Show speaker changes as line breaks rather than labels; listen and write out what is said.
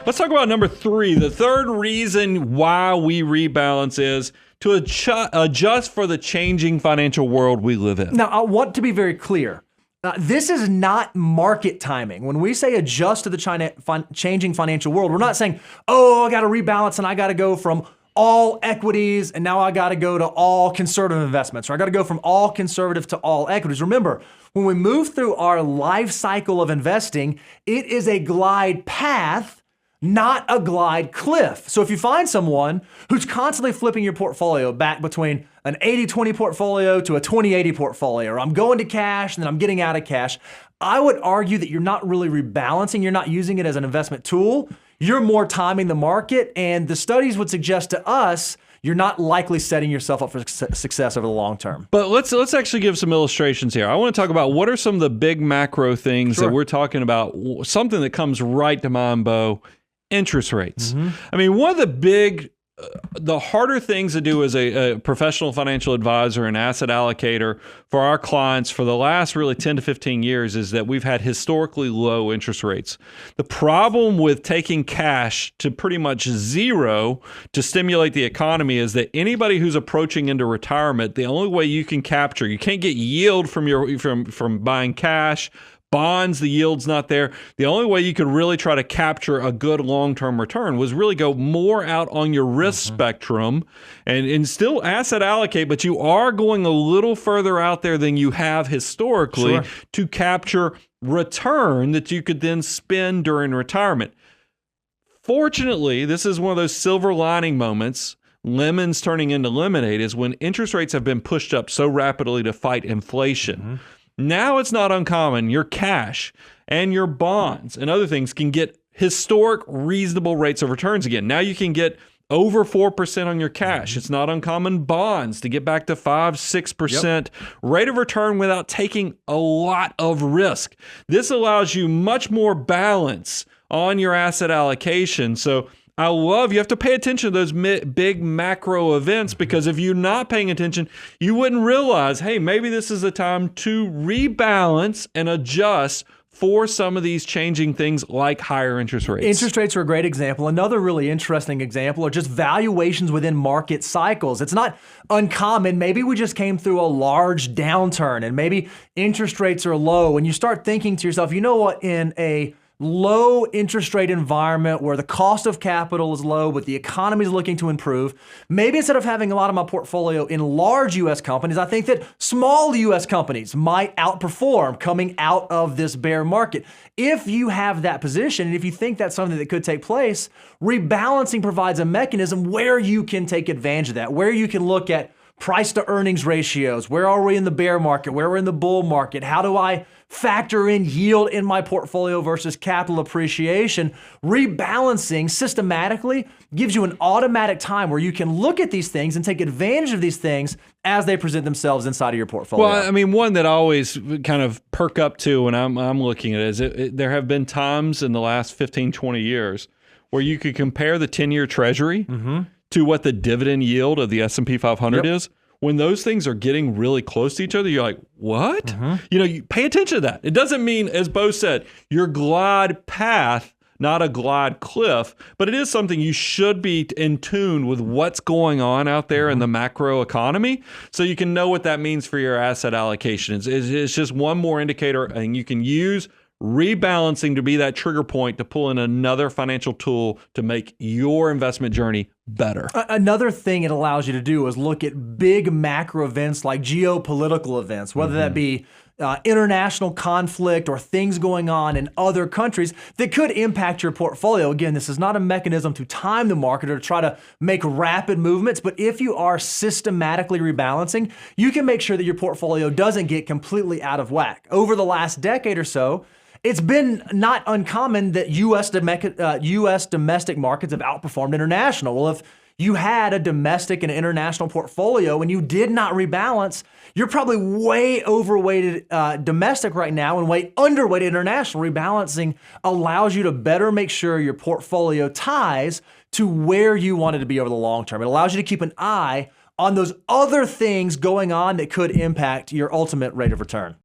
Let's talk about number 3. The third reason why we rebalance is to adjust for the changing financial world we live in.
Now, I want to be very clear. This is not market timing. When we say adjust to the changing financial world, we're not saying, oh, I got to rebalance and I got to go from all equities and now I got to go to all conservative investments, or I got to go from all conservative to all equities. Remember, when we move through our life cycle of investing, it is a glide path, not a glide cliff. So if you find someone who's constantly flipping your portfolio back between an 80-20 portfolio to a 20-80 portfolio, or I'm going to cash and then I'm getting out of cash, I would argue that you're not really rebalancing. You're not using it as an investment tool. You're more timing the market, and the studies would suggest to us you're not likely setting yourself up for success over the long term.
But let's actually give some illustrations here. I want to talk about what are some of the big macro things that we're talking about. Something that comes right to mind, Bo, interest rates. I mean, one of the big, the harder things to do as a professional financial advisor and asset allocator for our clients for the last really 10 to 15 years is that we've had historically low interest rates. The problem with taking cash to pretty much zero to stimulate the economy is that anybody who's approaching into retirement, the only way you can capture, you can't get yield from buying cash, bonds, the yield's not there. The only way you could really try to capture a good long-term return was really go more out on your risk spectrum and still asset allocate, but you are going a little further out there than you have historically to capture return that you could then spend during retirement. Fortunately, this is one of those silver lining moments, lemons turning into lemonade, is when interest rates have been pushed up so rapidly to fight inflation. Now it's not uncommon. Your cash and your bonds and other things can get historic reasonable rates of returns again. Now you can get over 4% on your cash. It's not uncommon bonds to get back to 5-6% rate of return without taking a lot of risk. This allows you much more balance on your asset allocation. So I love, you have to pay attention to those big macro events, because if you're not paying attention, you wouldn't realize, hey, maybe this is a time to rebalance and adjust for some of these changing things like higher interest rates.
Interest rates are a great example. Another really interesting example are just valuations within market cycles. It's not uncommon. Maybe we just came through a large downturn and maybe interest rates are low, and you start thinking to yourself, you know what, in a low interest rate environment where the cost of capital is low, but the economy is looking to improve, maybe instead of having a lot of my portfolio in large U.S. companies, I think that small U.S. companies might outperform coming out of this bear market. If you have that position, and if you think that's something that could take place, rebalancing provides a mechanism where you can take advantage of that, where you can look at price to earnings ratios. Where are we in the bear market? Where are we in the bull market? How do I factor in yield in my portfolio versus capital appreciation? Rebalancing systematically gives you an automatic time where you can look at these things and take advantage of these things as they present themselves inside of your portfolio.
Well, I mean, one that I always kind of perk up to when I'm looking at it is there have been times in the last 15, 20 years where you could compare the 10-year treasury to what the dividend yield of the S&P 500 is. When those things are getting really close to each other, you're like, what? You know, you pay attention to that. It doesn't mean, as Bo said, your glide path, not a glide cliff, but it is something you should be in tune with what's going on out there in the macro economy, so you can know what that means for your asset allocation. It's just one more indicator, and you can use rebalancing to be that trigger point to pull in another financial tool to make your investment journey better.
Another thing it allows you to do is look at big macro events like geopolitical events, whether that be international conflict or things going on in other countries that could impact your portfolio. Again, this is not a mechanism to time the market or to try to make rapid movements, but if you are systematically rebalancing, you can make sure that your portfolio doesn't get completely out of whack. Over the last decade or so, it's been not uncommon that U.S. domestic markets have outperformed international. Well, if you had a domestic and international portfolio and you did not rebalance, you're probably way overweighted domestic right now and way underweighted international. Rebalancing allows you to better make sure your portfolio ties to where you want it to be over the long term. It allows you to keep an eye on those other things going on that could impact your ultimate rate of return.